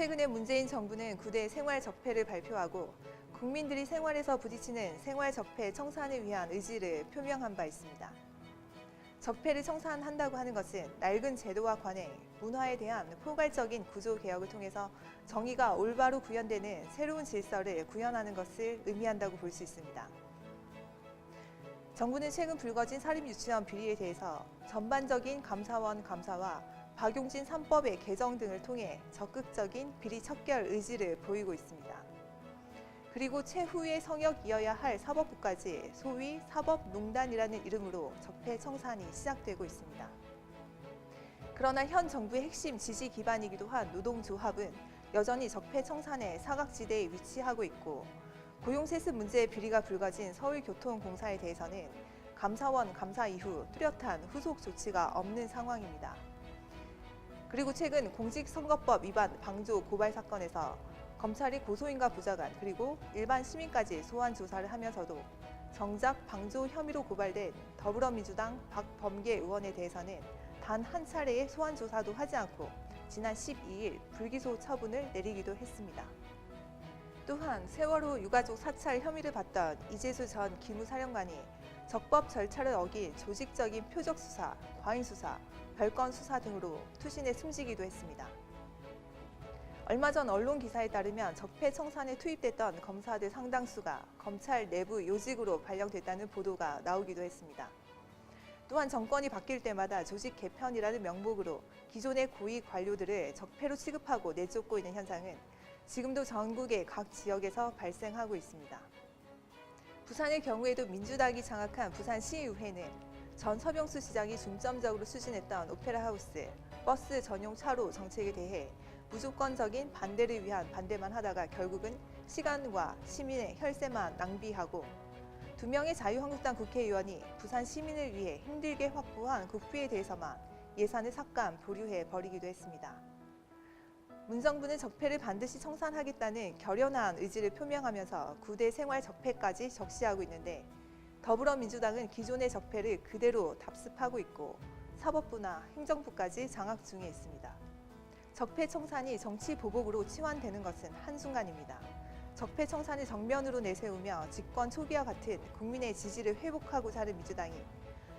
최근에 문재인 정부는 9대 생활적폐를 발표하고 국민들이 생활에서 부딪히는 생활적폐 청산을 위한 의지를 표명한 바 있습니다. 적폐를 청산한다고 하는 것은 낡은 제도와 관행, 문화에 대한 포괄적인 구조 개혁을 통해서 정의가 올바로 구현되는 새로운 질서를 구현하는 것을 의미한다고 볼 수 있습니다. 정부는 최근 불거진 사립유치원 비리에 대해서 전반적인 감사원 감사와 박용진 3법의 개정 등을 통해 적극적인 비리 척결 의지를 보이고 있습니다. 그리고 최후의 성역이어야 할 사법부까지 소위 사법농단이라는 이름으로 적폐 청산이 시작되고 있습니다. 그러나 현 정부의 핵심 지지 기반이기도 한 노동조합은 여전히 적폐 청산의 사각지대에 위치하고 있고, 고용세습 문제의 비리가 불거진 서울교통공사에 대해서는 감사원 감사 이후 뚜렷한 후속 조치가 없는 상황입니다. 그리고 최근 공직선거법 위반 방조 고발 사건에서 검찰이 고소인과 보좌관 그리고 일반 시민까지 소환 조사를 하면서도 정작 방조 혐의로 고발된 더불어민주당 박범계 의원에 대해서는 단 한 차례의 소환 조사도 하지 않고 지난 12일 불기소 처분을 내리기도 했습니다. 또한 세월호 유가족 사찰 혐의를 받던 이재수 전 기무사령관이 적법 절차를 어긴 조직적인 표적 수사, 과잉 수사, 별건 수사 등으로 투신해 숨지기도 했습니다. 얼마 전 언론 기사에 따르면 적폐 청산에 투입됐던 검사들 상당수가 검찰 내부 요직으로 발령됐다는 보도가 나오기도 했습니다. 또한 정권이 바뀔 때마다 조직 개편이라는 명목으로 기존의 고위 관료들을 적폐로 취급하고 내쫓고 있는 현상은 지금도 전국의 각 지역에서 발생하고 있습니다. 부산의 경우에도 민주당이 장악한 부산시의회는 전 서병수 시장이 중점적으로 추진했던 오페라하우스, 버스 전용 차로 정책에 대해 무조건적인 반대를 위한 반대만 하다가 결국은 시간과 시민의 혈세만 낭비하고 2명의 자유한국당 국회의원이 부산 시민을 위해 힘들게 확보한 국비에 대해서만 예산을 삭감, 보류해 버리기도 했습니다. 문정부는 적폐를 반드시 청산하겠다는 결연한 의지를 표명하면서 9대 생활 적폐까지 적시하고 있는데, 더불어민주당은 기존의 적폐를 그대로 답습하고 있고 사법부나 행정부까지 장악 중에 있습니다. 적폐 청산이 정치 보복으로 치환되는 것은 한순간입니다. 적폐 청산을 정면으로 내세우며 집권 초기와 같은 국민의 지지를 회복하고자 하는 민주당이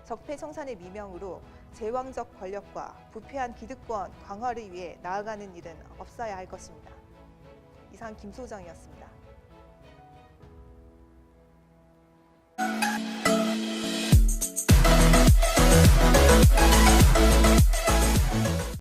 적폐 청산의 미명으로 제왕적 권력과 부패한 기득권 강화를 위해 나아가는 일은 없어야 할 것입니다. 이상 김소정이었습니다.